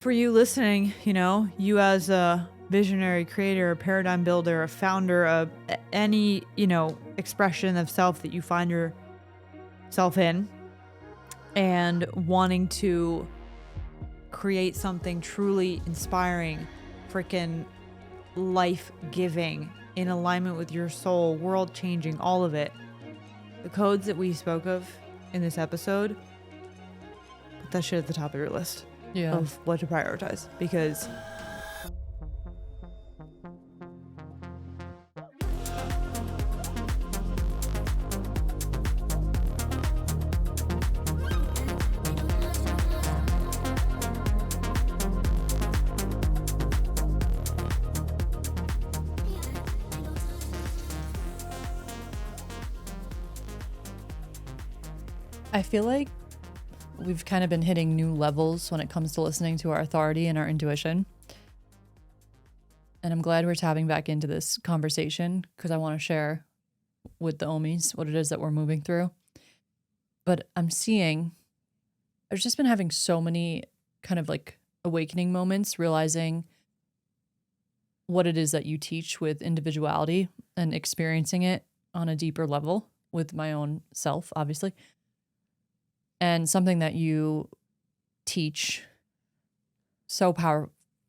For you listening, you as a visionary creator, a paradigm builder, a founder of any, expression of self that you find yourself in and wanting to create something truly inspiring, freaking life-giving, in alignment with your soul, world-changing, all of it. The codes that we spoke of in this episode, put that shit at the top of your list. Yeah. Of what to prioritize, because I feel like we've kind of been hitting new levels when it comes to listening to our authority and our intuition. And I'm glad we're tapping back into this conversation because I want to share with the Omis what it is that we're moving through. But I've just been having so many kind of like awakening moments, realizing what it is that you teach with individuality and experiencing it on a deeper level with my own self, obviously. And something that you teach so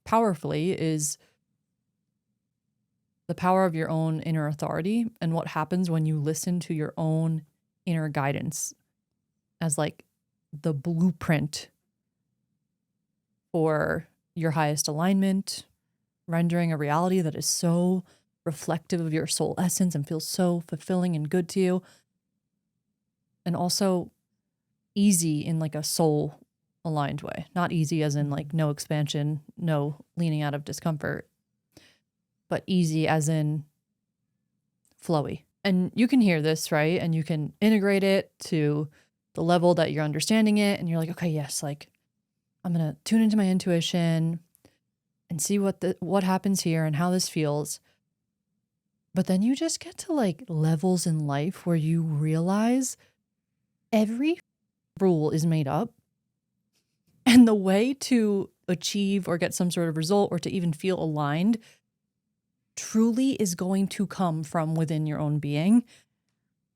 powerfully is the power of your own inner authority and what happens when you listen to your own inner guidance as like the blueprint for your highest alignment, rendering a reality that is so reflective of your soul essence and feels so fulfilling and good to you. And also easy in like a soul aligned way, not easy as in like no expansion, no leaning out of discomfort, but easy as in flowy. And you can hear this, right? And you can integrate it to the level that you're understanding it. And you're like, okay, yes, like I'm going to tune into my intuition and see what happens here and how this feels. But then you just get to like levels in life where you realize every rule is made up, and the way to achieve or get some sort of result or to even feel aligned truly is going to come from within your own being.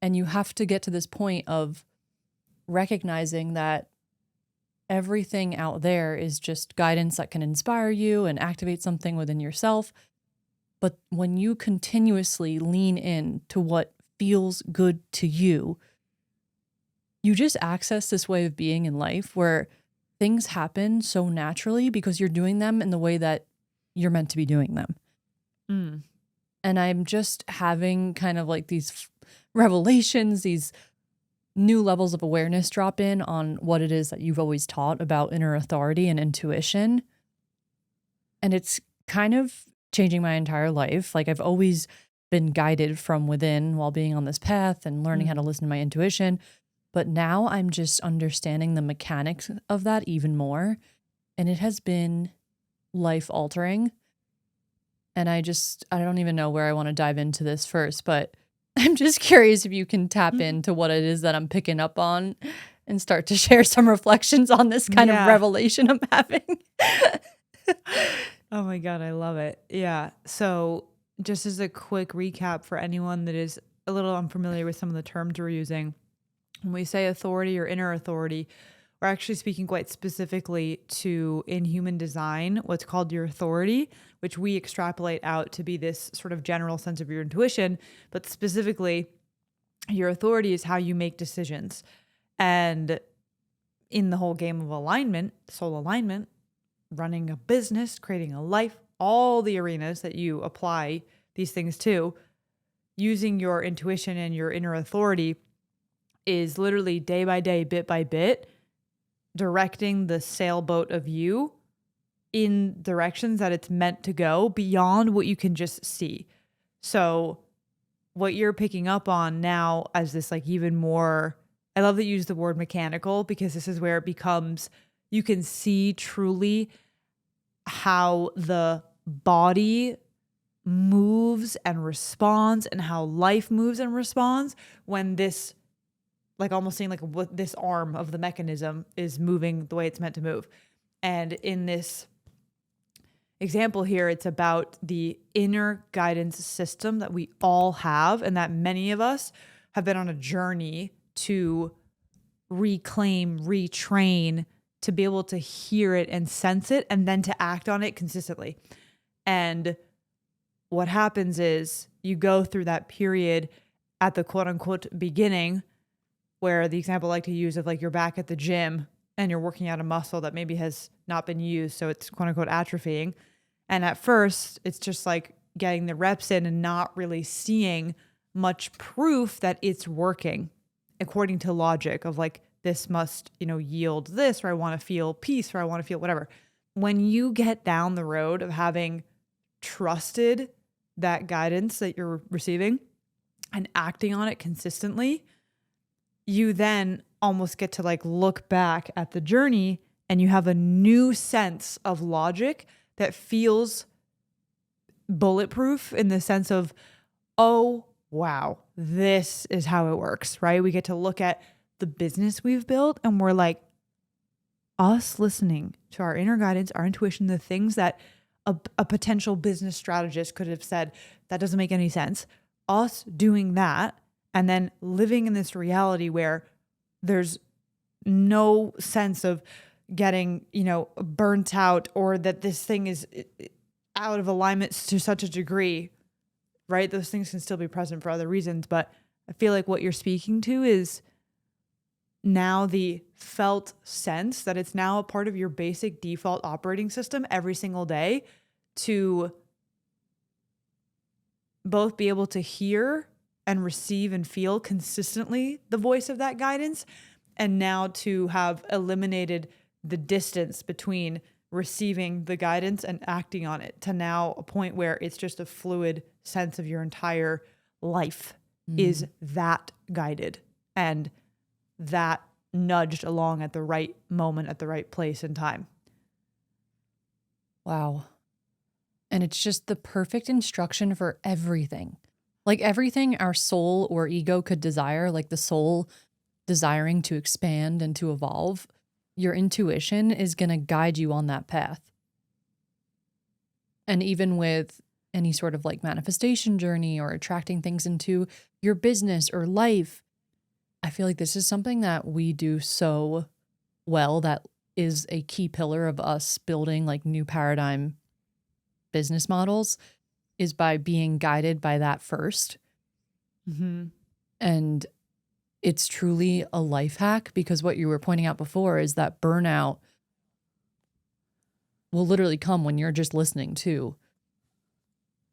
And you have to get to this point of recognizing that everything out there is just guidance that can inspire you and activate something within yourself. But when you continuously lean in to what feels good to you, you just access this way of being in life where things happen so naturally because you're doing them in the way that you're meant to be doing them. And I'm just having kind of like these revelations, these new levels of awareness drop in on what it is that you've always taught about inner authority and intuition. And it's kind of changing my entire life. Like I've always been guided from within while being on this path and learning how to listen to my intuition. But now I'm just understanding the mechanics of that even more. And it has been life altering. And I don't even know where I want to dive into this first, but I'm just curious if you can tap into what it is that I'm picking up on and start to share some reflections on this kind of revelation I'm having. Oh my God, I love it. Yeah. So just as a quick recap for anyone that is a little unfamiliar with some of the terms we're using, when we say authority or inner authority, we're actually speaking quite specifically to, in human design, what's called your authority, which we extrapolate out to be this sort of general sense of your intuition. But specifically, your authority is how you make decisions. And in the whole game of alignment, soul alignment, running a business, creating a life, all the arenas that you apply these things to, using your intuition and your inner authority is literally day by day, bit by bit, directing the sailboat of you in directions that it's meant to go beyond what you can just see. So what you're picking up on now as this like even more, I love that you use the word mechanical, because this is where it becomes, you can see truly how the body moves and responds and how life moves and responds when this, like almost seeing like what this arm of the mechanism is moving the way it's meant to move. And in this example here, it's about the inner guidance system that we all have, and that many of us have been on a journey to reclaim, retrain, to be able to hear it and sense it, and then to act on it consistently. And what happens is you go through that period at the quote unquote beginning, where the example I like to use of like you're back at the gym and you're working out a muscle that maybe has not been used. So it's quote unquote atrophying. And at first it's just like getting the reps in and not really seeing much proof that it's working according to logic of like, this must, yield this, or I want to feel peace, or I want to feel whatever. When you get down the road of having trusted that guidance that you're receiving and acting on it consistently, you then almost get to like look back at the journey and you have a new sense of logic that feels bulletproof in the sense of, oh, wow, this is how it works, right? We get to look at the business we've built and we're like, us listening to our inner guidance, our intuition, the things that a potential business strategist could have said, that doesn't make any sense. Us doing that and then living in this reality where there's no sense of getting, burnt out, or that this thing is out of alignment to such a degree, right? Those things can still be present for other reasons. But I feel like what you're speaking to is now the felt sense that it's now a part of your basic default operating system every single day to both be able to hear and receive and feel consistently the voice of that guidance, and now to have eliminated the distance between receiving the guidance and acting on it to now a point where it's just a fluid sense of your entire life is that guided and that nudged along at the right moment, at the right place and time. Wow. And it's just the perfect instruction for everything. Like everything our soul or ego could desire, like the soul desiring to expand and to evolve, your intuition is going to guide you on that path. And even with any sort of like manifestation journey or attracting things into your business or life, I feel like this is something that we do so well, that is a key pillar of us building like new paradigm business models, is by being guided by that first. And it's truly a life hack, because what you were pointing out before is that burnout will literally come when you're just listening to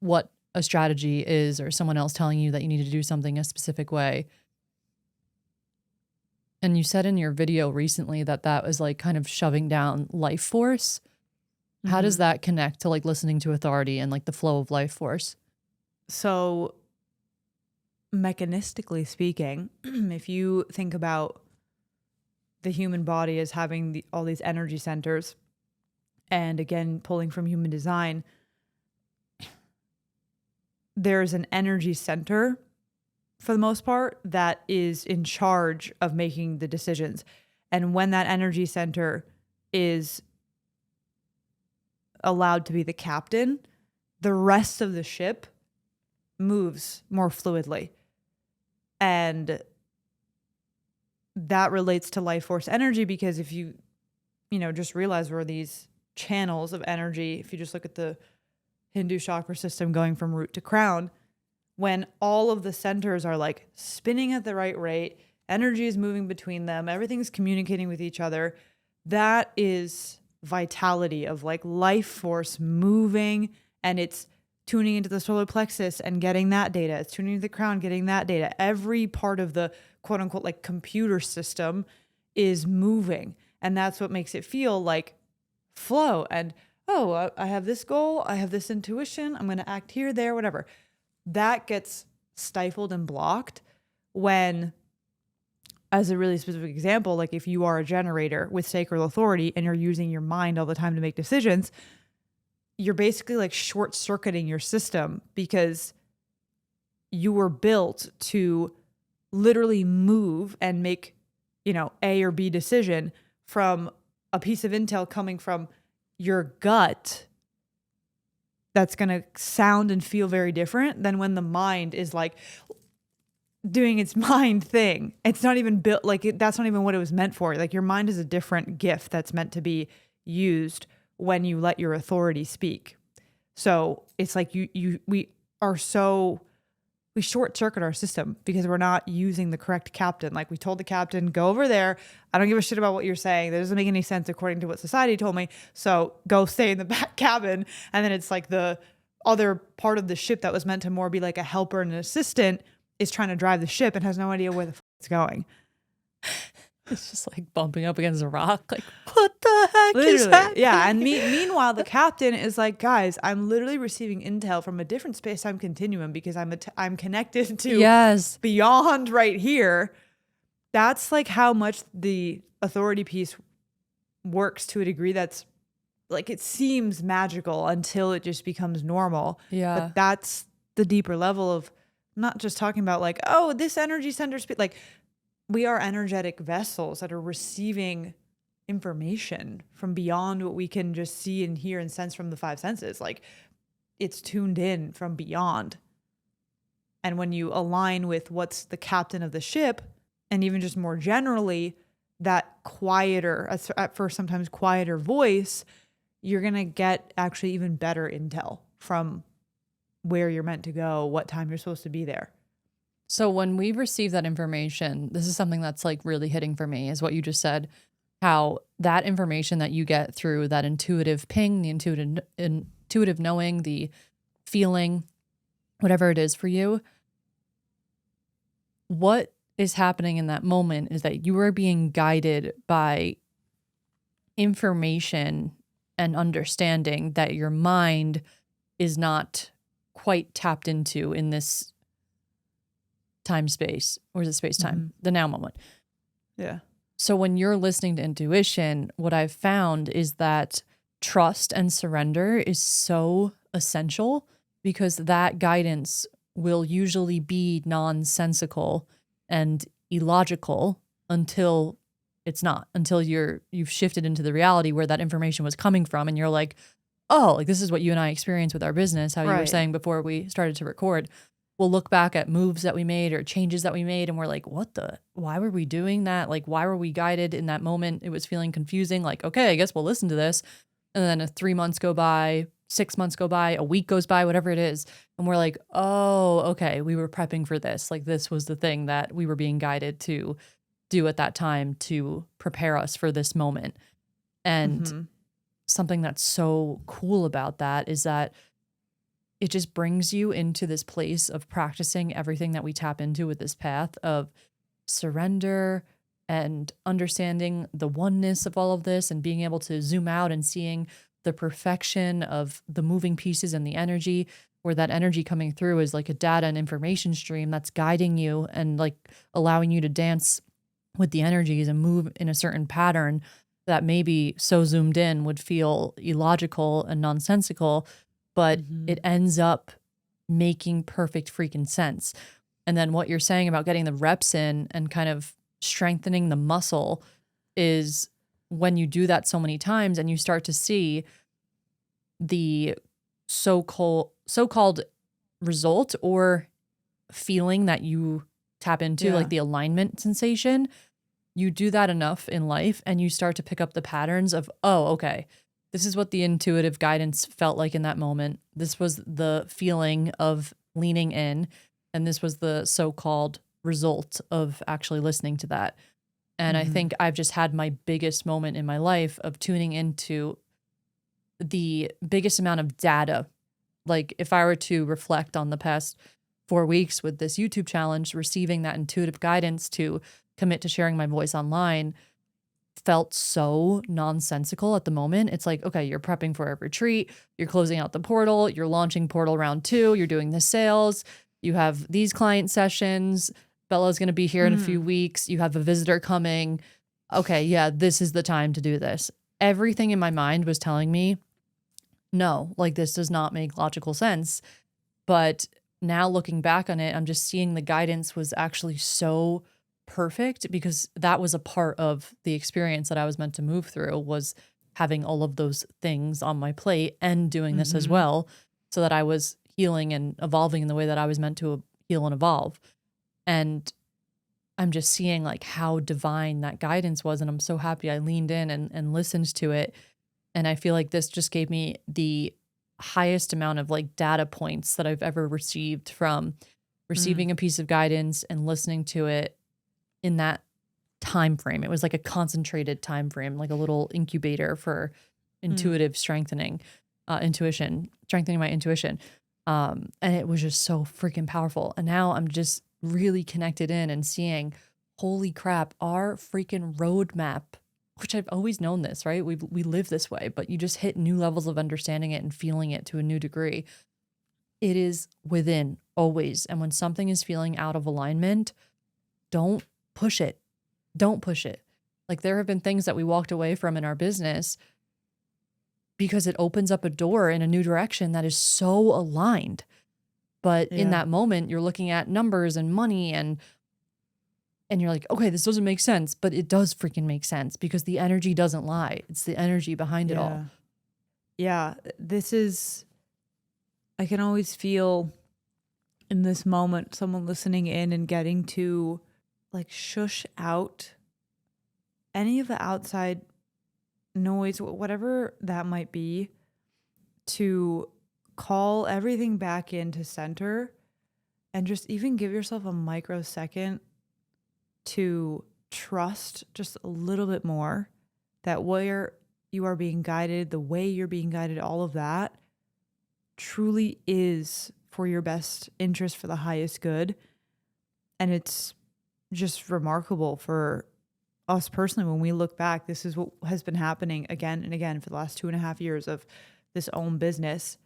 what a strategy is, or someone else telling you that you need to do something a specific way. And you said in your video recently that that was like kind of shoving down life force. How does that connect to like listening to authority and like the flow of life force? So mechanistically speaking, if you think about the human body as having all these energy centers, and again, pulling from human design, there's an energy center for the most part that is in charge of making the decisions. And when that energy center is allowed to be the captain, the rest of the ship moves more fluidly. And that relates to life force energy, because if you just realize we're these channels of energy, if you just look at the Hindu chakra system going from root to crown, when all of the centers are like spinning at the right rate, energy is moving between them, everything's communicating with each other, that is vitality of like life force moving, and it's tuning into the solar plexus and getting that data. It's tuning into the crown, getting that data. Every part of the quote unquote like computer system is moving. And that's what makes it feel like flow. And, oh, I have this goal. I have this intuition. I'm going to act here, there, whatever. That gets stifled and blocked when, as a really specific example, like if you are a generator with sacral authority and you're using your mind all the time to make decisions, you're basically like short circuiting your system, because you were built to literally move and make, A or B decision from a piece of intel coming from your gut that's going to sound and feel very different than when the mind is like doing its mind thing. It's not even built like that's not even what it was meant for. Like your mind is a different gift that's meant to be used when you let your authority speak. So it's like we short circuit our system because we're not using the correct captain. Like we told the captain, go over there. I don't give a shit about what you're saying. That doesn't make any sense according to what society told me. So go stay in the back cabin. And then it's like the other part of the ship that was meant to more be like a helper and an assistant is trying to drive the ship and has no idea where the it's going. It's just like bumping up against a rock. Like, what the heck is Literally, happening? yeah. And meanwhile, the captain is like, guys, I'm literally receiving intel from a different space-time continuum because I'm connected to Yes. beyond right here. That's like how much the authority piece works to a degree that's like it seems magical until it just becomes normal. Yeah. But that's the deeper level of not just talking about like, oh, this energy center speed. Like we are energetic vessels that are receiving information from beyond what we can just see and hear and sense from the five senses. Like it's tuned in from beyond. And when you align with what's the captain of the ship, and even just more generally, that quieter, at first sometimes quieter voice, you're going to get actually even better intel from where you're meant to go, what time you're supposed to be there. So when we receive that information, this is something that's like really hitting for me is what you just said, how that information that you get through that intuitive ping, the intuitive knowing, the feeling, whatever it is for you, what is happening in that moment is that you are being guided by information and understanding that your mind is not quite tapped into in this time space, or is it space time? The now moment. Yeah. So when you're listening to intuition, what I've found is that trust and surrender is so essential because that guidance will usually be nonsensical and illogical until it's not, until you've shifted into the reality where that information was coming from and you're like, oh, like this is what you and I experience with our business, how you were saying before we started to record. We'll look back at moves that we made or changes that we made and we're like, why were we doing that? Like, why were we guided in that moment? It was feeling confusing. Like, okay, I guess we'll listen to this. And then 3 months go by, 6 months go by, a week goes by, whatever it is. And we're like, oh, okay, we were prepping for this. Like this was the thing that we were being guided to do at that time to prepare us for this moment. And something that's so cool about that is that it just brings you into this place of practicing everything that we tap into with this path of surrender and understanding the oneness of all of this and being able to zoom out and seeing the perfection of the moving pieces and the energy, where that energy coming through is like a data and information stream that's guiding you and like allowing you to dance with the energies and move in a certain pattern that maybe so zoomed in would feel illogical and nonsensical, but it ends up making perfect freaking sense. And then what you're saying about getting the reps in and kind of strengthening the muscle is when you do that so many times and you start to see the so-called result or feeling that you tap into, like the alignment sensation, you do that enough in life and you start to pick up the patterns of, oh, okay, this is what the intuitive guidance felt like in that moment. This was the feeling of leaning in, and this was the so-called result of actually listening to that. And I think I've just had my biggest moment in my life of tuning into the biggest amount of data. Like if I were to reflect on the past 4 weeks with this YouTube challenge, receiving that intuitive guidance to commit to sharing my voice online felt so nonsensical at the moment. It's like, okay, you're prepping for a retreat, you're closing out the portal, you're launching portal round 2, you're doing the sales, you have these client sessions, Bella's going to be here in a few weeks, you have a visitor coming. Okay, yeah, this is the time to do this. Everything in my mind was telling me, no, like this does not make logical sense. But now looking back on it, I'm just seeing the guidance was actually so perfect because that was a part of the experience that I was meant to move through, was having all of those things on my plate and doing this as Mhm. well, so that I was healing and evolving in the way that I was meant to heal and evolve. And I'm just seeing like how divine that guidance was. And I'm so happy I leaned in and listened to it. And I feel like this just gave me the highest amount of like data points that I've ever received from Mm. receiving a piece of guidance and listening to it in that time frame. It was like a concentrated time frame, like a little incubator for Mm. intuitive strengthening, intuition, strengthening my intuition. And it was just so freaking powerful. And now I'm just really connected in and seeing, holy crap, our freaking roadmap, which I've always known this, right? We live this way, but you just hit new levels of understanding it and feeling it to a new degree. It is within always. And when something is feeling out of alignment, don't push it. Don't push it. Like there have been things that we walked away from in our business because it opens up a door in a new direction that is so aligned. But in Yeah. that moment, you're looking at numbers and money and you're like, okay, this doesn't make sense, but it does freaking make sense because the energy doesn't lie. It's the energy behind it all. Yeah. Yeah. This is, I can always feel in this moment someone listening in and getting to like shush out any of the outside noise, whatever that might be, to call everything back into center and just even give yourself a microsecond to trust just a little bit more that where you are being guided, the way you're being guided, all of that truly is for your best interest, for the highest good. And it's just remarkable for us personally when we look back. This is what has been happening again and again for the last 2.5 years of this own business,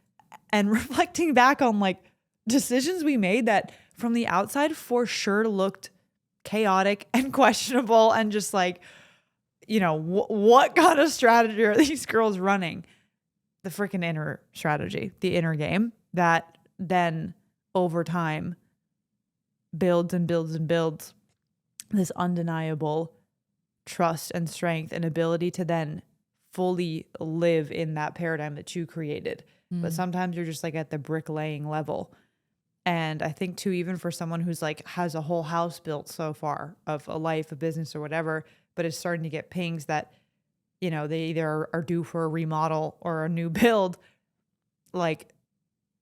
and reflecting back on like decisions we made that from the outside for sure looked chaotic and questionable and just like, what kind of strategy are these girls running? The freaking inner strategy, the inner game that then over time builds and builds and builds this undeniable trust and strength and ability to then fully live in that paradigm that you created. But Mm. sometimes you're just like at the bricklaying level. And I think too, even for someone who's like has a whole house built so far of a life, a business or whatever, but is starting to get pings that, they either are due for a remodel or a new build, like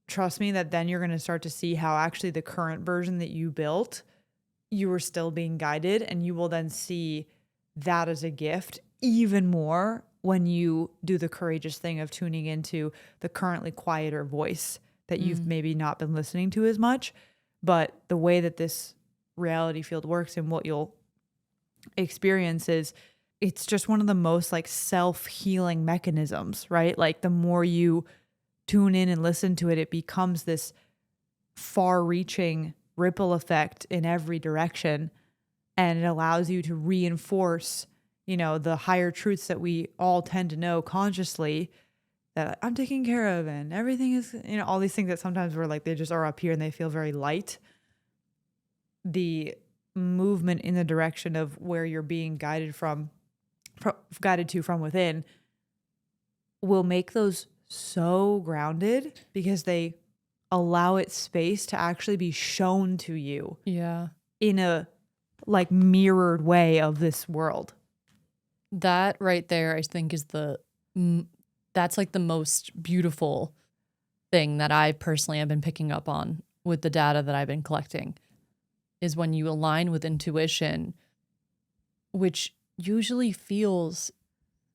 trust me that then you're going to start to see how actually the current version that you built, you were still being guided, and you will then see that as a gift even more when you do the courageous thing of tuning into the currently quieter voice that you've Mm. maybe not been listening to as much. But the way that this reality field works and what you'll experience is it's just one of the most like self-healing mechanisms, right? Like the more you tune in and listen to it, it becomes this far-reaching ripple effect in every direction, and it allows you to reinforce, the higher truths that we all tend to know consciously, that I'm taken care of and everything is, all these things that sometimes we're like, they just are up here and they feel very light. The movement in the direction of where you're being guided to from within will make those so grounded because they allow it space to actually be shown to you Yeah. in a like mirrored way of this world. That right there, I think, is that's like the most beautiful thing that I personally have been picking up on with the data that I've been collecting, is when you align with intuition, which usually feels,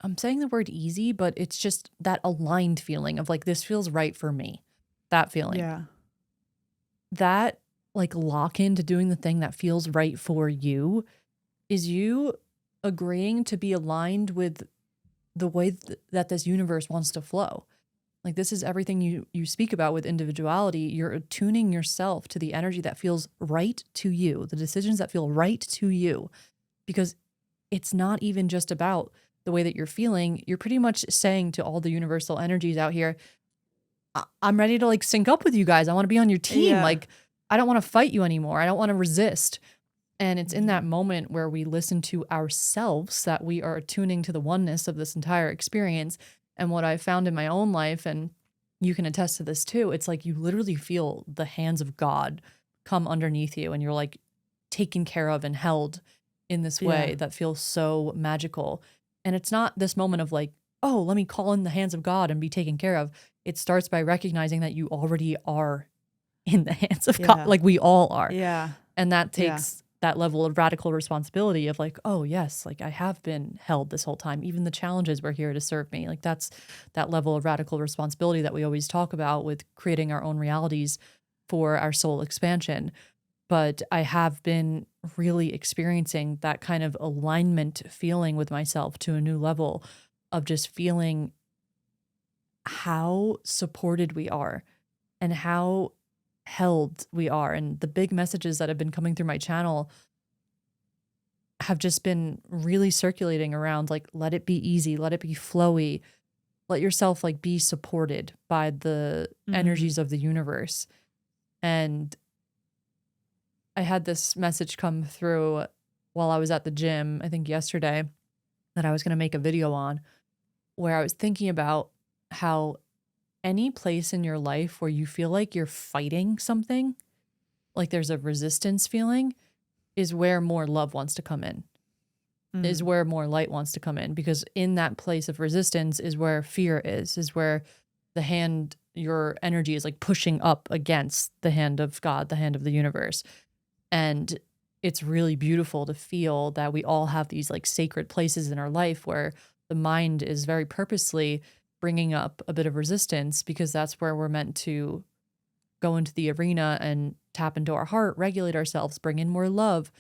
I'm saying the word easy, but it's just that aligned feeling of like, this feels right for me. That feeling. Yeah. That like lock into doing the thing that feels right for you is you agreeing to be aligned with the way that this universe wants to flow. Like this is everything you speak about with individuality. You're attuning yourself to the energy that feels right to you, the decisions that feel right to you, because it's not even just about the way that you're feeling. You're pretty much saying to all the universal energies out here, I'm ready to like sync up with you guys. I want to be on your team. Yeah. Like, I don't want to fight you anymore. I don't want to resist. And it's in that moment where we listen to ourselves that we are attuning to the oneness of this entire experience. And what I found in my own life, and you can attest to this too, it's like you literally feel the hands of God come underneath you and you're like taken care of and held in this Yeah. way that feels so magical. And it's not this moment of like, oh, let me call in the hands of God and be taken care of. It starts by recognizing that you already are in the hands of God, Yeah. like we all are. Yeah. And that Yeah. takes that level of radical responsibility of like, oh, yes, like I have been held this whole time. Even the challenges were here to serve me. Like that's that level of radical responsibility that we always talk about with creating our own realities for our soul expansion. But I have been really experiencing that kind of alignment feeling with myself to a new level of just feeling how supported we are and how held we are. And the big messages that have been coming through my channel have just been really circulating around like, let it be easy, let it be flowy, let yourself like be supported by the Mm. energies of the universe. And I had this message come through while I was at the gym, I think yesterday, that I was going to make a video on, where I was thinking about how any place in your life where you feel like you're fighting something, like there's a resistance feeling, is where more love wants to come in, is Mm. where more light wants to come in. Because in that place of resistance is where fear is where the hand, your energy is like pushing up against the hand of God, the hand of the universe. And it's really beautiful to feel that we all have these like sacred places in our life where the mind is very purposely bringing up a bit of resistance because that's where we're meant to go into the arena and tap into our heart, regulate ourselves, bring in more love.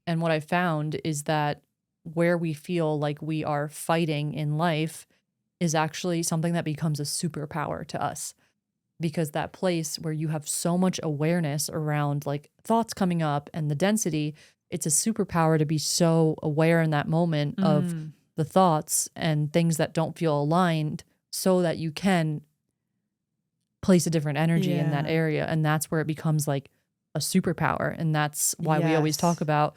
And what I found is that where we feel like we are fighting in life is actually something that becomes a superpower to us, because that place where you have so much awareness around like thoughts coming up and the density, it's a superpower to be so aware in that moment of Mm. the thoughts and things that don't feel aligned so that you can place a different energy in that Yeah. area. And that's where it becomes like a superpower. And that's why we always talk Yes. about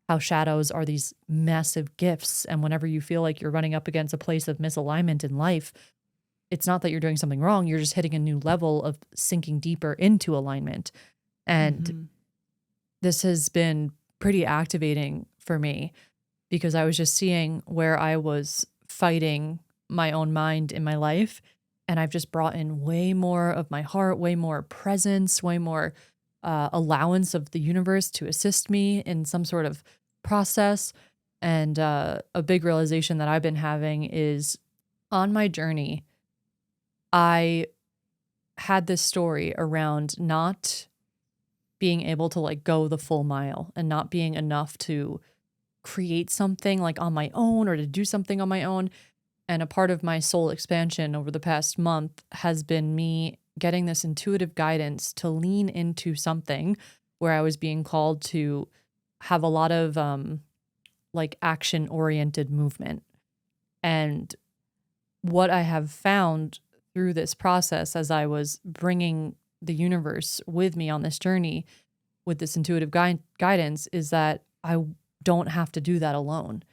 how shadows are these massive gifts. And whenever you feel like you're running up against a place of misalignment in life, it's not that you're doing something wrong. You're just hitting a new level of sinking deeper into alignment. And Mhm. this has been pretty activating for me because I was just seeing where I was fighting my own mind in my life. And I've just brought in way more of my heart, way more presence, way more allowance of the universe to assist me in some sort of process. And a big realization that I've been having is on my journey, I had this story around not being able to like go the full mile and not being enough to create something like on my own or to do something on my own. And a part of my soul expansion over the past month has been me getting this intuitive guidance to lean into something where I was being called to have a lot of like action oriented movement. And what I have found through this process as I was bringing the universe with me on this journey with this intuitive guidance is that I don't have to do that alone.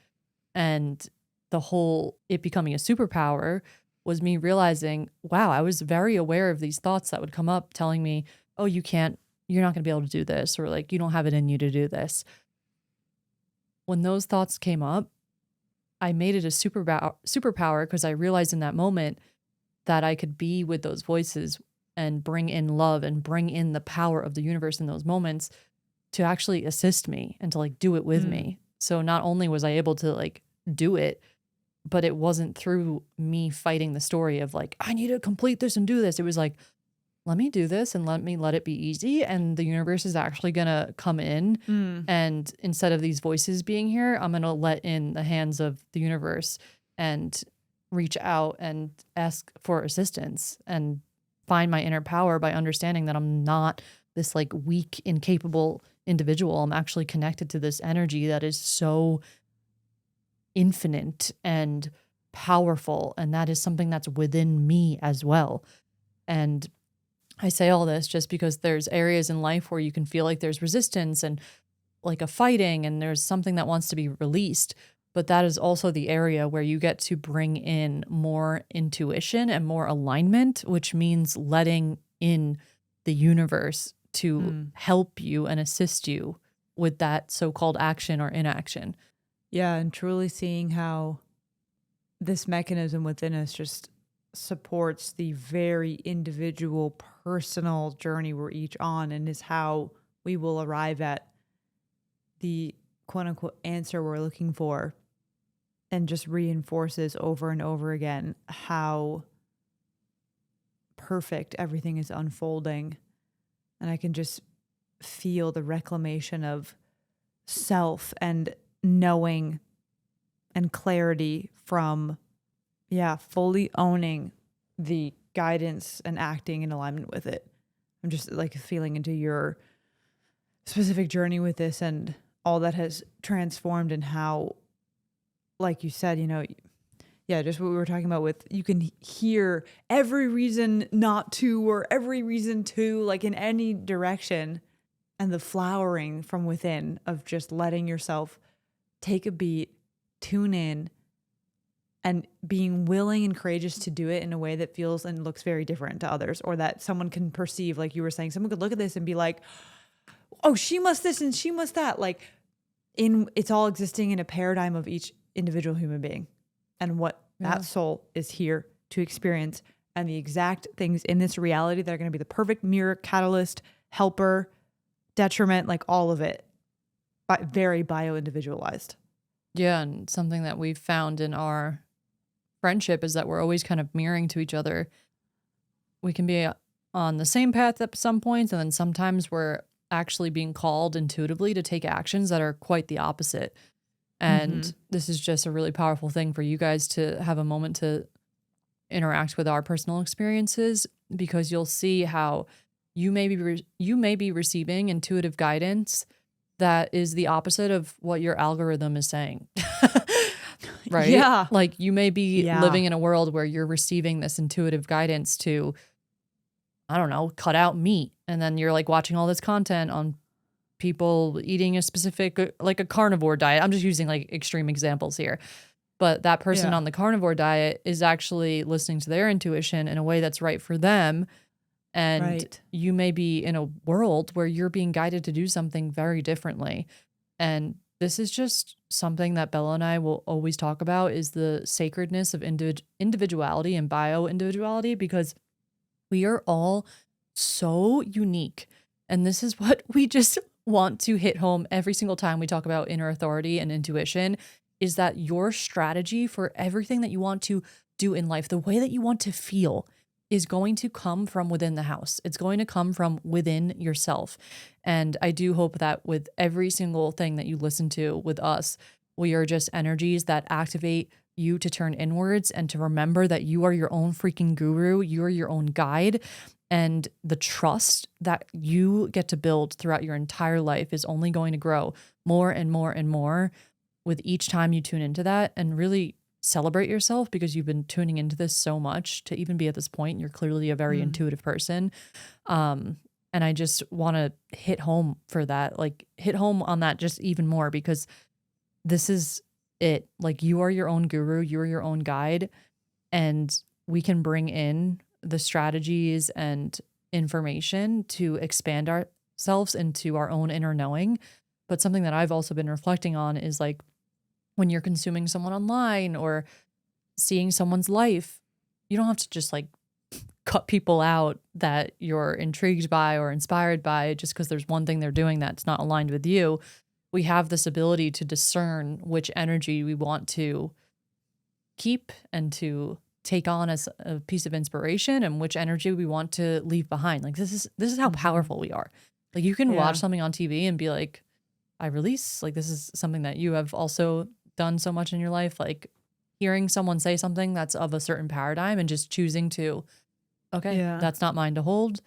And the whole it becoming a superpower was me realizing, wow, I was very aware of these thoughts that would come up telling me, oh, you're not going to be able to do this, or like, you don't have it in you to do this. When those thoughts came up, I made it a superpower because I realized in that moment that I could be with those voices and bring in love and bring in the power of the universe in those moments to actually assist me and to like do it with Mm. me. So not only was I able to like do it, but it wasn't through me fighting the story of like, I need to complete this and do this. It was like, let me do this and let it be easy. And the universe is actually going to come in. Mm. And instead of these voices being here, I'm going to let in the hands of the universe and reach out and ask for assistance and find my inner power by understanding that I'm not this like weak, incapable individual. I'm actually connected to this energy that is so infinite and powerful. And that is something that's within me as well. And I say all this just because there's areas in life where you can feel like there's resistance and like a fighting and there's something that wants to be released. But that is also the area where you get to bring in more intuition and more alignment, which means letting in the universe to Mm. help you and assist you with that so-called action or inaction. Yeah, and truly seeing how this mechanism within us just supports the very individual, personal journey we're each on, and is how we will arrive at the quote unquote answer we're looking for, and just reinforces over and over again how perfect everything is unfolding. And I can just feel the reclamation of self and knowing and clarity from, yeah, fully owning the guidance and acting in alignment with it. I'm just like feeling into your specific journey with this and all that has transformed, and how, like you said, yeah, just what we were talking about with, you can hear every reason not to, or every reason to, like in any direction, and the flowering from within of just letting yourself take a beat, tune in, and being willing and courageous to do it in a way that feels and looks very different to others, or that someone can perceive, like you were saying, someone could look at this and be like, oh, she must this and she must that. Like, it's all existing in a paradigm of each individual human being and what Yeah. that soul is here to experience, and the exact things in this reality that are going to be the perfect mirror, catalyst, helper, detriment, like all of it, but very bio individualized. Yeah, and something that we've found in our friendship is that we're always kind of mirroring to each other. We can be on the same path at some points, and then sometimes we're actually being called intuitively to take actions that are quite the opposite. And this is just a really powerful thing for you guys to have a moment to interact with our personal experiences, because you'll see how you may be receiving intuitive guidance that is the opposite of what your algorithm is saying. Right? Yeah. Like you may be Yeah. living in a world where you're receiving this intuitive guidance to, I don't know, cut out meat. And then you're like watching all this content on people eating a specific, like a carnivore diet. I'm just using like extreme examples here. But that person Yeah. on the carnivore diet is actually listening to their intuition in a way that's right for them. And Right. you may be in a world where you're being guided to do something very differently. And this is just something that Bella and I will always talk about, is the sacredness of individuality and bio-individuality, because we are all so unique. And this is what we just want to hit home every single time we talk about inner authority and intuition, is that your strategy for everything that you want to do in life, the way that you want to feel, is going to come from within the house. It's going to come from within yourself. And I do hope that with every single thing that you listen to with us, we are just energies that activate you to turn inwards and to remember that you are your own freaking guru, you are your own guide. And the trust that you get to build throughout your entire life is only going to grow more and more and more with each time you tune into that, and really celebrate yourself, because you've been tuning into this so much to even be at this point. You're clearly a very intuitive person. And I just want to hit home for that, like hit home on that just even more, because this is it. Like, you are your own guru, you are your own guide, and we can bring in the strategies and information to expand ourselves into our own inner knowing. But something that I've also been reflecting on is like, when you're consuming someone online or seeing someone's life, you don't have to just like cut people out that you're intrigued by or inspired by just because there's one thing they're doing that's not aligned with you. We have this ability to discern which energy we want to keep and to take on as a piece of inspiration, and which energy we want to leave behind. Like, this is how powerful we are. Like, you can Yeah. watch something on TV and be like, I release. Like, this is something that you have also done so much in your life, like hearing someone say something that's of a certain paradigm and just choosing to, okay, Yeah. that's not mine to hold.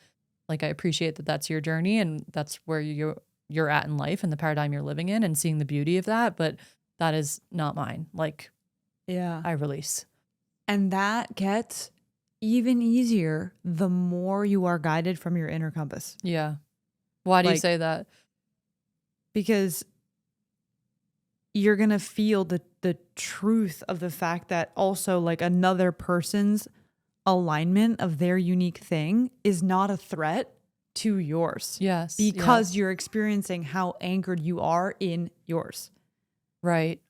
Like, I appreciate that that's your journey and that's where you're at in life and the paradigm you're living in, and seeing the beauty of that, but that is not mine. Like, Yeah. I release. And that gets even easier the more you are guided from your inner compass. Yeah. Why do you Like- say that? because you're going to feel the truth of the fact that also like another person's alignment of their unique thing is not a threat to yours. Yes. Because you're experiencing how anchored you are in yours. Right.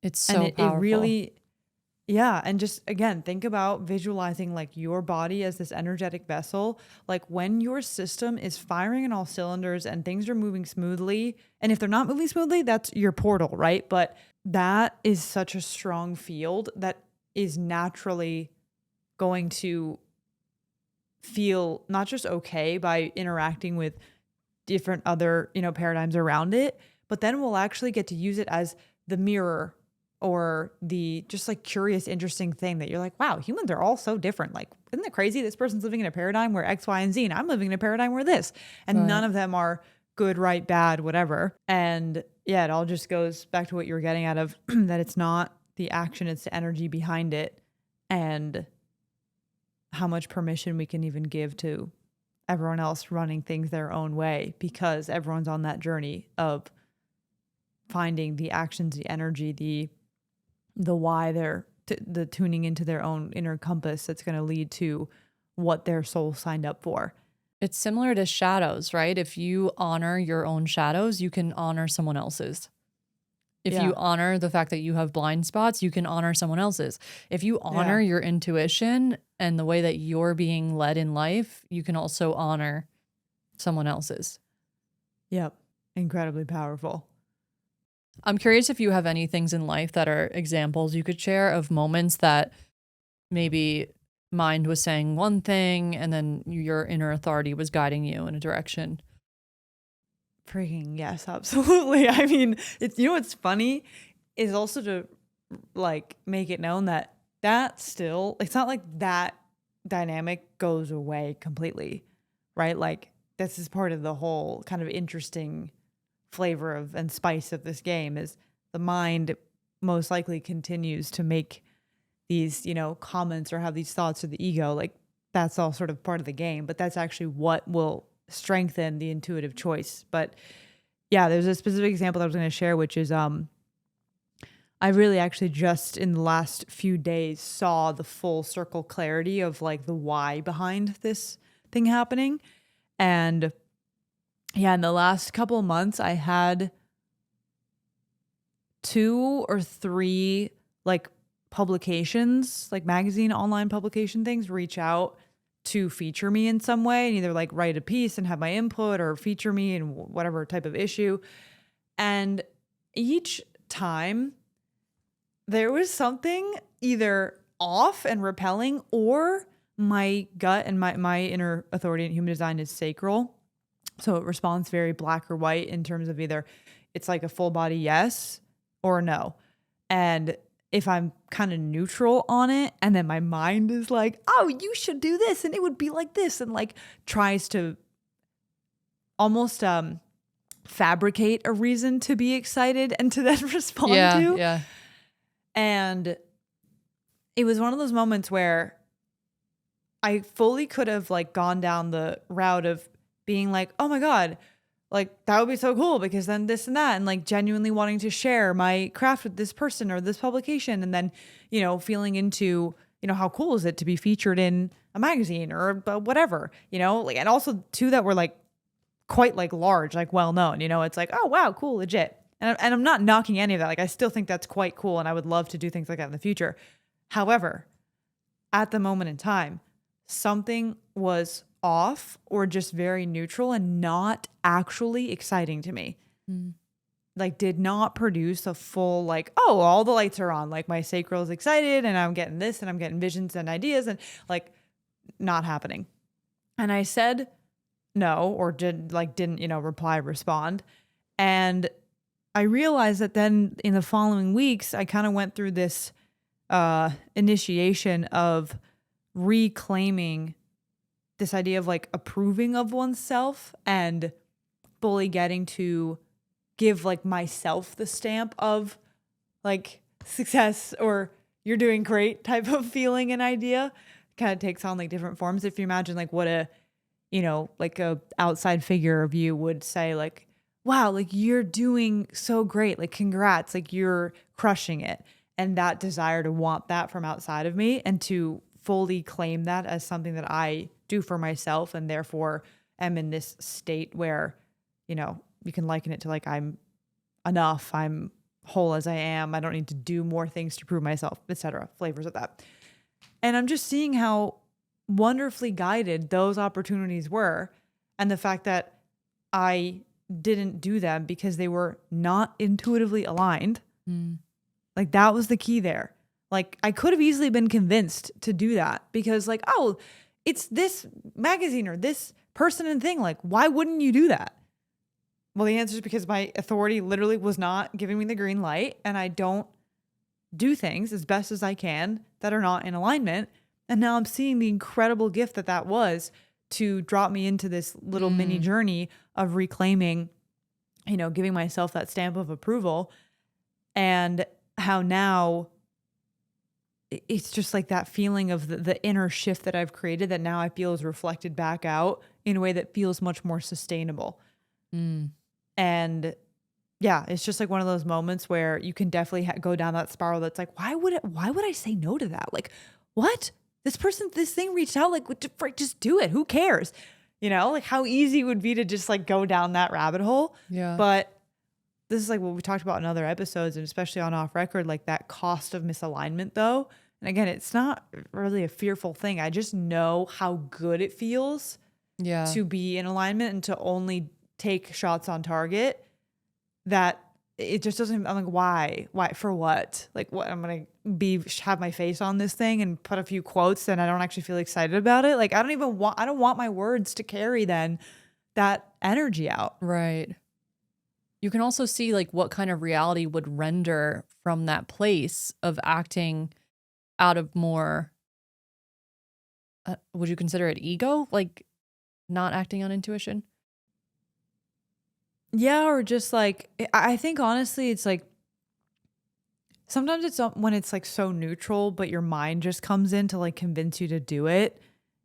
It's so And it powerful. really, yeah. And just again, think about visualizing like your body as this energetic vessel. Like when your system is firing in all cylinders and things are moving smoothly. And if they're not moving smoothly, that's your portal, right? But that is such a strong field that is naturally going to feel not just okay by interacting with different other, paradigms around it, but then we'll actually get to use it as the mirror or the just like curious, interesting thing that you're like, wow, humans are all so different. Like, isn't it crazy? This person's living in a paradigm where X, Y, and Z, and I'm living in a paradigm where this, and none of them are good, right, bad, whatever. And yeah, it all just goes back to what you were getting out of that it's not the action, it's the energy behind it. And how much permission we can even give to everyone else running things their own way, because everyone's on that journey of finding the actions, the energy, the why they're the tuning into their own inner compass that's going to lead to what their soul signed up for. It's similar to shadows, right? If you honor your own shadows, you can honor someone else's. If you honor the fact that you have blind spots, you can honor someone else's. If you honor your intuition and the way that you're being led in life, you can also honor someone else's. Yep. Incredibly powerful. I'm curious if you have any things in life that are examples you could share of moments that maybe mind was saying one thing and then your inner authority was guiding you in a direction. Freaking yes, absolutely. I mean, it's, what's funny is also to like make it known that still, it's not like that dynamic goes away completely, right? Like this is part of the whole kind of interesting flavor of and spice of this game is the mind most likely continues to make these, comments or have these thoughts of the ego. Like that's all sort of part of the game, but that's actually what will strengthen the intuitive choice. But yeah, there's a specific example that I was going to share, which is I really actually just in the last few days saw the full circle clarity of like the why behind this thing happening. And yeah, in the last couple of months, I had 2 or 3 like publications, like magazine, online publication things reach out to feature me in some way and either like write a piece and have my input or feature me in whatever type of issue. And each time there was something either off and repelling, or my gut and my inner authority in human design is sacral. So it responds very black or white in terms of either it's like a full body yes or no. And if I'm kind of neutral on it and then my mind is like, oh, you should do this and it would be like this, and like tries to almost fabricate a reason to be excited and to then respond to. Yeah. And it was one of those moments where I fully could have like gone down the route of being like, oh my God, like that would be so cool because then this and that, and like genuinely wanting to share my craft with this person or this publication. And then, feeling into, how cool is it to be featured in a magazine or whatever, like, and also two that were like quite like large, like well known, it's like, oh wow, cool, legit. And I'm not knocking any of that. Like I still think that's quite cool. And I would love to do things like that in the future. However, at the moment in time, something was off or just very neutral and not actually exciting to me. Like did not produce a full like, oh, all the lights are on. Like my sacral is excited and I'm getting this and I'm getting visions and ideas and like not happening. And I said no, or didn't reply, respond. And I realized that then in the following weeks, I kind of went through this initiation of reclaiming this idea of like approving of oneself and fully getting to give like myself the stamp of like success or you're doing great type of feeling and idea. Kind of takes on like different forms. If you imagine like what a, like a outside figure of you would say, like, wow, like you're doing so great. Like, congrats. Like, you're crushing it. And that desire to want that from outside of me and to fully claim that as something that I do for myself and therefore am in this state where, you can liken it to like I'm enough, I'm whole as I am, I don't need to do more things to prove myself, etc. Flavors of that. And I'm just seeing how wonderfully guided those opportunities were and the fact that I didn't do them because they were not intuitively aligned. Mm. Like that was the key there. Like I could have easily been convinced to do that because like, oh, it's this magazine or this person and thing. Like, why wouldn't you do that? Well, the answer is because my authority literally was not giving me the green light and I don't do things as best as I can that are not in alignment. And now I'm seeing the incredible gift that was to drop me into this little mini journey of reclaiming, giving myself that stamp of approval, and how now it's just like that feeling of the inner shift that I've created that now I feel is reflected back out in a way that feels much more sustainable. And yeah, it's just like one of those moments where you can definitely go down that spiral. That's like, why would I say no to that? Like, what? This thing reached out, like, what the frick, just do it. Who cares? Like how easy it would be to just like go down that rabbit hole. Yeah. But this is like what we talked about in other episodes and especially on Off Record, like that cost of misalignment though. And again, it's not really a fearful thing. I just know how good it feels to be in alignment and to only take shots on target, that it just doesn't, I'm like, why for what? Like what, I'm going to have my face on this thing and put a few quotes and I don't actually feel excited about it. Like I don't want my words to carry then that energy out. Right. You can also see like what kind of reality would render from that place of acting out of more, would you consider it ego? Like not acting on intuition? Yeah, or just like, I think honestly, it's like, sometimes it's when it's like so neutral, but your mind just comes in to like convince you to do it.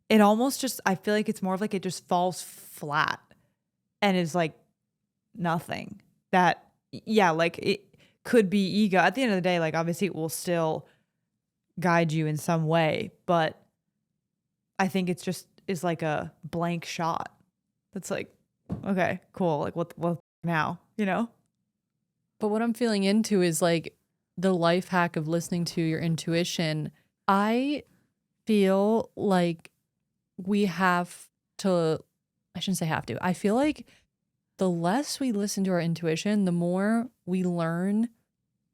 It almost just, I feel like it's more of like it just falls flat and is like nothing. That, yeah, like it could be ego. At the end of the day, like obviously it will still guide you in some way, but I think it's just is like a blank shot. That's like, okay, cool. Like what now, But what I'm feeling into is like the life hack of listening to your intuition. I feel like we have to, I shouldn't say have to. I feel like the less we listen to our intuition, the more we learn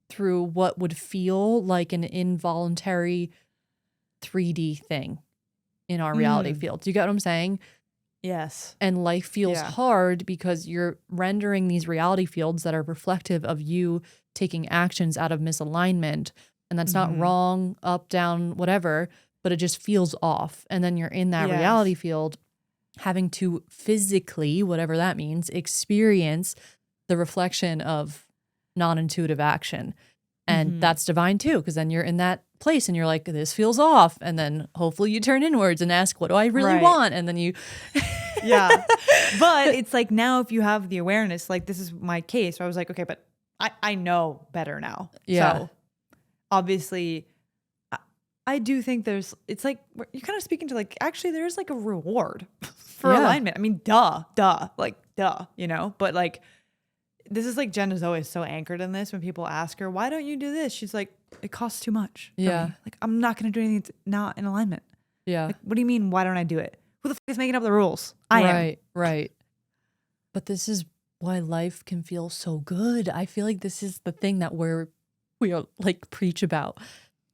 through what would feel like an involuntary 3D thing in our reality field. Do you get what I'm saying? Yes. And life feels hard because you're rendering these reality fields that are reflective of you taking actions out of misalignment. And that's not wrong, up, down, whatever, but it just feels off. And then you're in that reality field having to physically, whatever that means, experience the reflection of non-intuitive action. And that's divine too, because then you're in that place and you're like, this feels off. And then hopefully you turn inwards and ask, what do I really want? And then you... Yeah. But it's like now if you have the awareness, like this is my case, where I was like, okay, but I know better now. Yeah. So obviously I do think it's like, you're kind of speaking to like, actually there's like a reward for alignment. I mean, duh, but like, this is like Jen is always so anchored in this when people ask her, why don't you do this? She's like, it costs too much. For me. Like, I'm not going to do anything that's not in alignment. Yeah. Like, what do you mean? Why don't I do it? Who the fuck is making up the rules? I am. Right. But this is why life can feel so good. I feel like this is the thing that we are like preach about.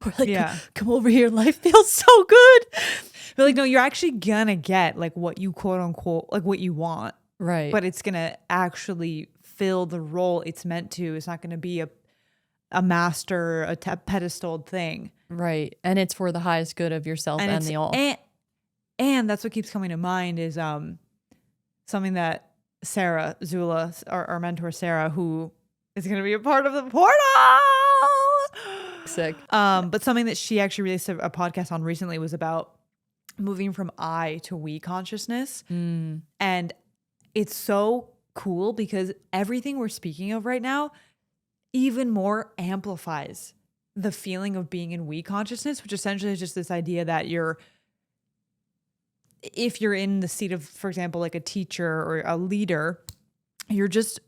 We're like, come over here. Life feels so good. But like, no, you're actually gonna get like what you quote unquote, like what you want. Right. But it's gonna actually fill the role it's meant to. It's not gonna be a master, a pedestaled thing. Right. And it's for the highest good of yourself and the all. And that's what keeps coming to mind is something that Sarah Zula, our mentor Sarah, who is going to be a part of the portal. Sick. But something that she actually released a podcast on recently was about moving from I to we consciousness. And it's so cool because everything we're speaking of right now even more amplifies the feeling of being in we consciousness, which essentially is just this idea that if you're in the seat of, for example, like a teacher or a leader, you're just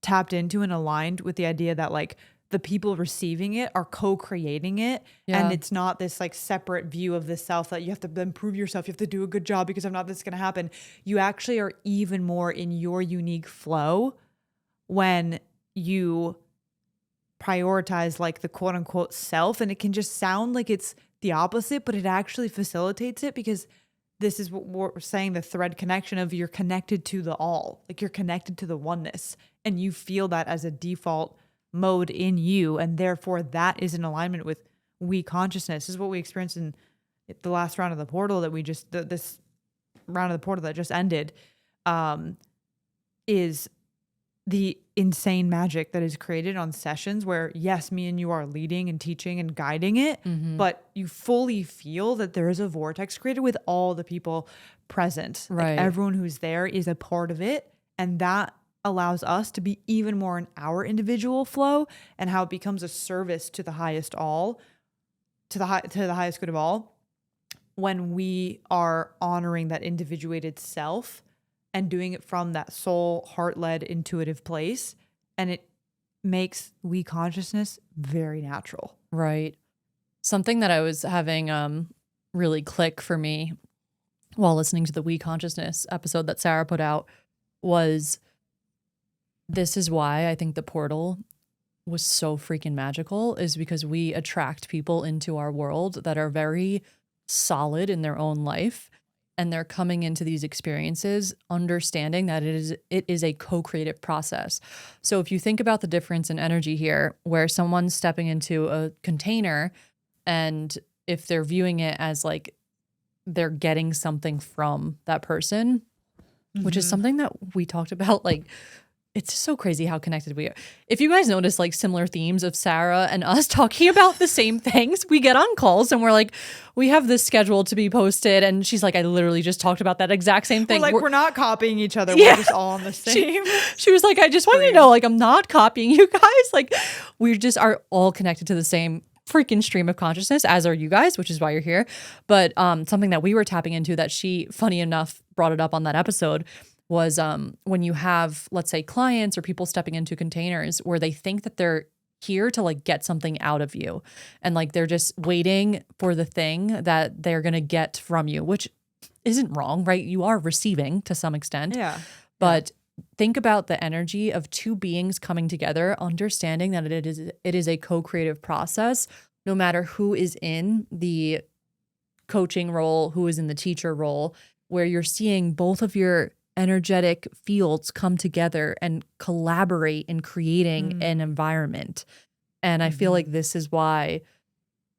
tapped into and aligned with the idea that like the people receiving it are co-creating it. Yeah. And it's not this like separate view of the self that you have to improve yourself. You have to do a good job because if not, this is going to happen. You actually are even more in your unique flow when you prioritize like the quote unquote self. And it can just sound like it's the opposite, but it actually facilitates it because this is what we're saying, the thread connection of you're connected to the all, like you're connected to the oneness and you feel that as a default mode in you. And therefore that is in alignment with we consciousness. This is what we experienced in the last round of the portal that we just, this round of the portal that just ended, is the insane magic that is created on sessions where yes, me and you are leading and teaching and guiding it, but you fully feel that there is a vortex created with all the people present. Right. Like everyone who's there is a part of it. And that allows us to be even more in our individual flow and how it becomes a service to the highest all, to the highest good of all, when we are honoring that individuated self and doing it from that soul, heart-led, intuitive place. And it makes we consciousness very natural. Right. Something that I was having really click for me while listening to the We Consciousness episode that Sarah put out was, this is why I think the portal was so freaking magical, is because we attract people into our world that are very solid in their own life. And they're coming into these experiences understanding that it is a co-creative process. So if you think about the difference in energy here, where someone's stepping into a container and if they're viewing it as like they're getting something from that person, which is something that we talked about, like, it's so crazy how connected we are. If you guys notice like similar themes of Sarah and us talking about the same things, we get on calls and we're like, we have this scheduled to be posted. And she's like, I literally just talked about that exact same thing. We're not copying each other. Yeah. We're just all on the same. She was like, I just want you to know, like, I'm not copying you guys. Like, we just are all connected to the same freaking stream of consciousness, as are you guys, which is why you're here. But something that we were tapping into that she, funny enough, brought it up on that episode was when you have, let's say, clients or people stepping into containers where they think that they're here to like get something out of you. And like they're just waiting for the thing that they're going to get from you, which isn't wrong, right? You are receiving to some extent. Yeah. But think about the energy of two beings coming together, understanding that it is a co-creative process, no matter who is in the coaching role, who is in the teacher role, where you're seeing both of your energetic fields come together and collaborate in creating an environment. And I feel like this is why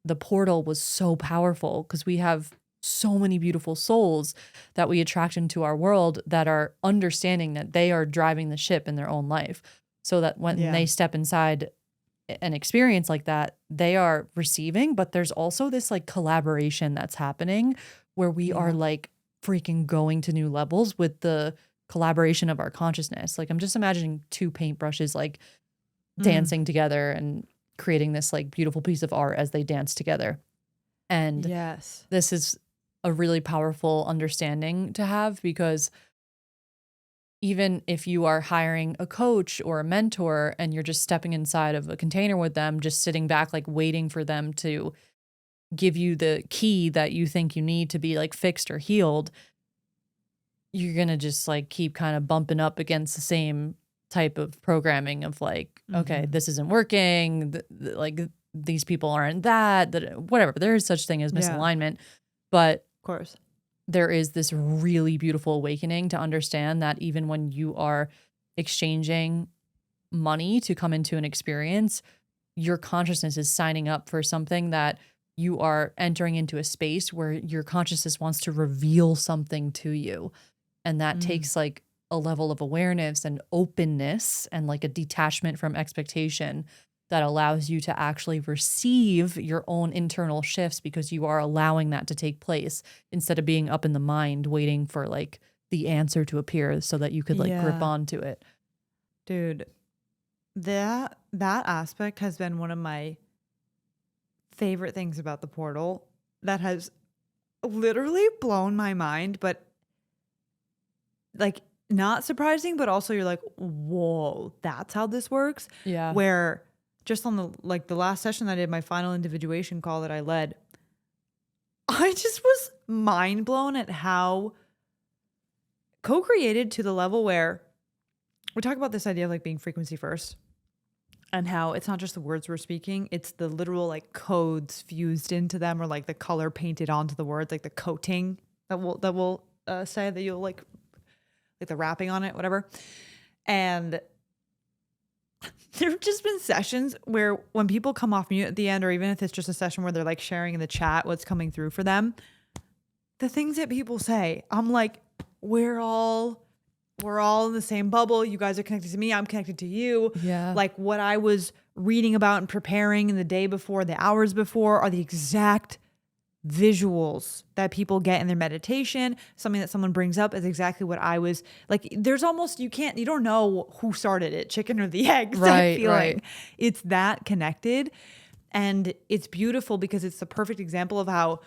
the portal was so powerful, because we have so many beautiful souls that we attract into our world that are understanding that they are driving the ship in their own life, so that when they step inside an experience like that, they are receiving, but there's also this like collaboration that's happening where we are like freaking going to new levels with the collaboration of our consciousness. Like I'm just imagining two paintbrushes like dancing together and creating this like beautiful piece of art as they dance together. And this is a really powerful understanding to have, because even if you are hiring a coach or a mentor and you're just stepping inside of a container with them, just sitting back, like waiting for them to give you the key that you think you need to be like fixed or healed, you're going to just like keep kind of bumping up against the same type of programming of like, okay, this isn't working. Like these people aren't that, whatever. There is such thing as misalignment, but of course there is this really beautiful awakening to understand that even when you are exchanging money to come into an experience, your consciousness is signing up for something that you are entering into a space where your consciousness wants to reveal something to you. And that takes like a level of awareness and openness and like a detachment from expectation that allows you to actually receive your own internal shifts, because you are allowing that to take place instead of being up in the mind waiting for like the answer to appear so that you could like grip Yeah. onto it. Dude, that aspect has been one of my favorite things about the portal that has literally blown my mind, but like not surprising, but also you're like, whoa, that's how this works. Yeah. Where just on the last session that I did, my final individuation call that I led, I just was mind blown at how co-created to the level where we talk about this idea of like being frequency first and how it's not just the words we're speaking, it's the literal like codes fused into them or like the color painted onto the words, like the coating that will say that you'll like the wrapping on it, whatever. And there have just been sessions where when people come off mute at the end, or even if it's just a session where they're like sharing in the chat what's coming through for them, the things that people say, I'm like, we're all in the same bubble. You guys are connected to me. I'm connected to you. Yeah. Like what I was reading about and preparing in the day before, the hours before, are the exact visuals that people get in their meditation. Something that someone brings up is exactly what I was like. There's almost, you don't know who started it, chicken or the egg. Right, feeling. right. It's that connected. And it's beautiful because it's the perfect example of how,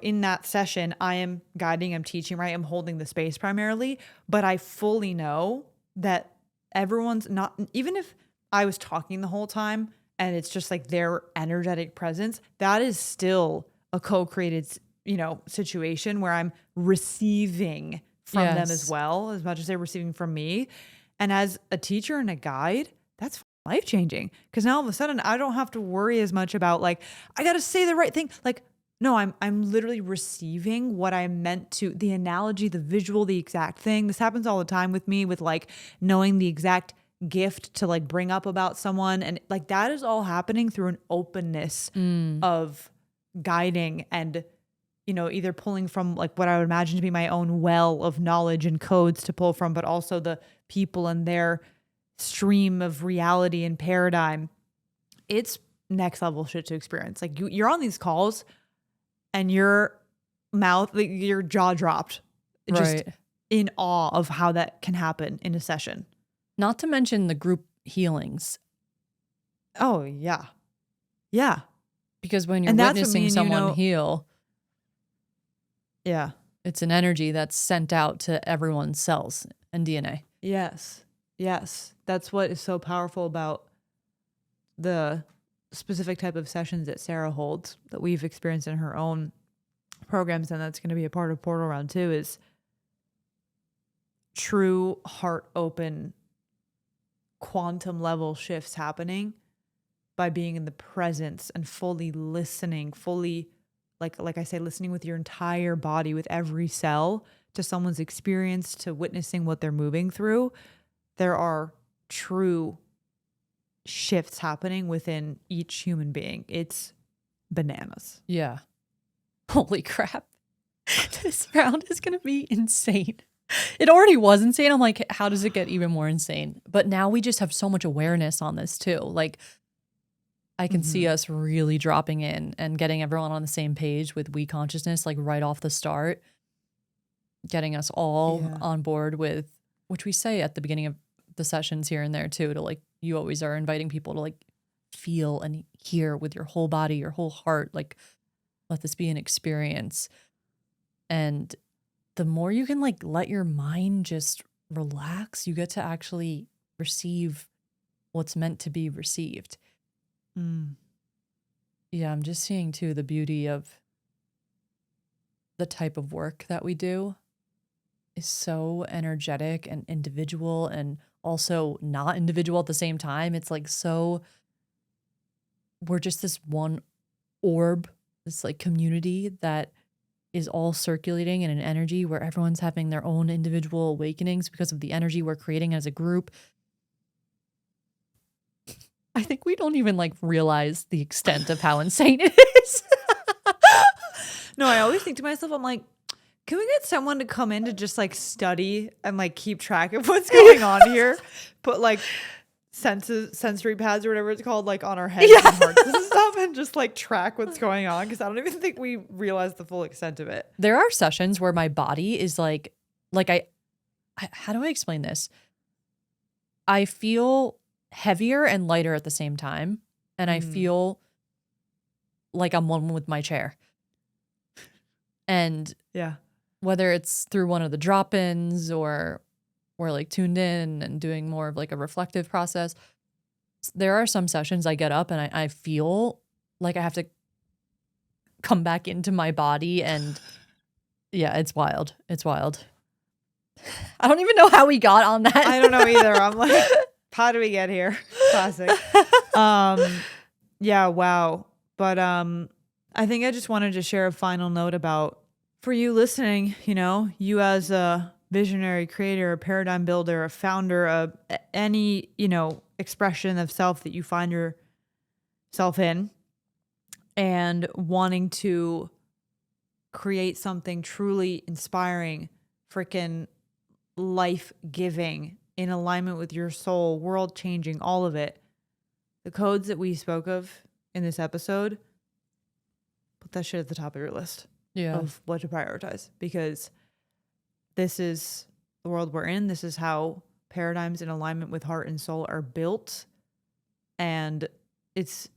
in that session, I am guiding, I'm teaching, right? I'm holding the space primarily, but I fully know that everyone's not, even if I was talking the whole time and it's just like their energetic presence, that is still a co-created, situation where I'm receiving from them as well, as much as they're receiving from me. And as a teacher and a guide, that's life-changing because now all of a sudden I don't have to worry as much about like, I got to say the right thing. Like, no, I'm literally receiving what I meant to, the analogy, the visual, the exact thing. This happens all the time with me with like knowing the exact gift to like bring up about someone. And like that is all happening through an openness of guiding and, either pulling from like what I would imagine to be my own well of knowledge and codes to pull from, but also the people and their stream of reality and paradigm. It's next level shit to experience. Like you're on these calls and your mouth, like your jaw dropped, just in awe of how that can happen in a session. Not to mention the group healings. Oh, yeah. Yeah. Because when you're witnessing someone heal, yeah, it's an energy that's sent out to everyone's cells and DNA. Yes. Yes. That's what is so powerful about the specific type of sessions that Sarah holds that we've experienced in her own programs. And that's going to be a part of Portal Round 2 is true heart open quantum level shifts happening by being in the presence and fully listening, fully like I say, listening with your entire body, with every cell to someone's experience, to witnessing what they're moving through. There are true shifts happening within each human being. It's bananas. Yeah. Holy crap. This round is going to be insane. It already was insane. I'm like, how does it get even more insane? But now we just have so much awareness on this too. Like I can see us really dropping in and getting everyone on the same page with we consciousness, like right off the start, getting us all on board with, which we say at the beginning of the sessions here and there too, to like, you always are inviting people to like feel and hear with your whole body, your whole heart, like let this be an experience. And the more you can like let your mind just relax, you get to actually receive what's meant to be received. Yeah, I'm just seeing too the beauty of the type of work that we do is so energetic and individual and also not individual at the same time. It's like we're just this one orb, this like community that is all circulating in an energy where everyone's having their own individual awakenings because of the energy we're creating as a group. I think we don't even like realize the extent of how insane it is. No, I always think to myself, I'm like, can we get someone to come in to just like study and like keep track of what's going on here? Put like sensory pads or whatever it's called, like on our heads and hearts and stuff, and just like track what's going on. Cause I don't even think we realize the full extent of it. There are sessions where my body is like how do I explain this? I feel heavier and lighter at the same time. And I feel like I'm one with my chair. And Yeah. whether it's through one of the drop-ins or we're like tuned in and doing more of like a reflective process, there are some sessions I get up and I feel like I have to come back into my body, and yeah, it's wild. It's wild. I don't even know how we got on that. I don't know either. I'm like, how do we get here? Classic. Yeah, wow. But I think I just wanted to share a final note about, for you listening, you know, you as a visionary creator, a paradigm builder, a founder, any, you know, expression of self that you find yourself in, and wanting to create something truly inspiring, freaking life-giving, in alignment with your soul, world-changing, all of it. The codes that we spoke of in this episode, put that shit at the top of your list of what to prioritize, because this is the world we're in. This is how paradigms in alignment with heart and soul are built. And it's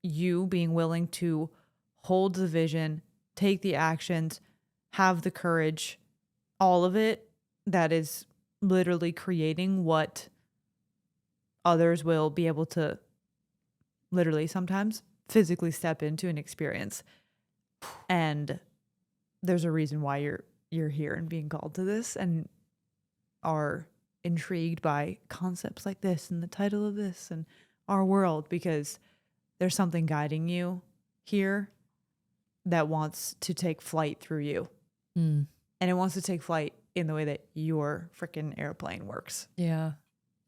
you being willing to hold the vision, take the actions, have the courage, all of it, that is literally creating what others will be able to literally sometimes physically step into and experience. And there's a reason why you're here and being called to this and are intrigued by concepts like this and the title of this and our world, because there's something guiding you here that wants to take flight through you. And it wants to take flight in the way that your freaking airplane works. Yeah.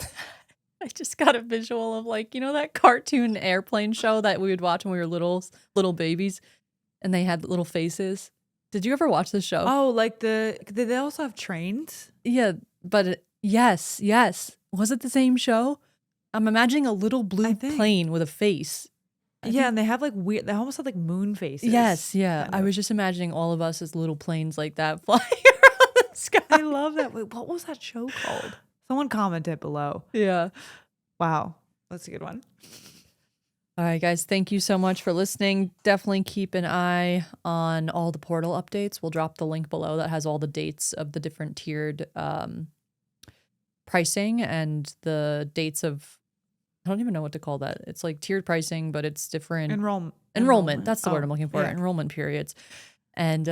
I just got a visual of, like, you know, that cartoon airplane show that we would watch when we were little babies, and they had little faces. Did you ever watch this show? Oh, like did they also have trains? Yeah, but yes. Was it the same show? I'm imagining a little blue plane with a face. Yeah, and they have like weird, they almost have like moon faces. Yes, yeah. Kind of. I was just imagining all of us as little planes like that flying around the sky. I love that. Wait, what was that show called? Someone commented below. Yeah. Wow. That's a good one. All right, guys. Thank you so much for listening. Definitely keep an eye on all the portal updates. We'll drop the link below that has all the dates of the different tiered pricing and the dates of, I don't even know what to call that. It's like tiered pricing, but it's different. Enrollment. That's the word I'm looking for. Yeah. Enrollment periods. And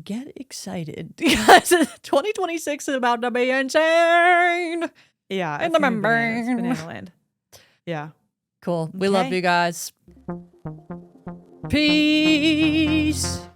get excited because 2026 is about to be insane. Yeah. In the membrane. Banana land. Yeah. Cool. We love you guys. Peace.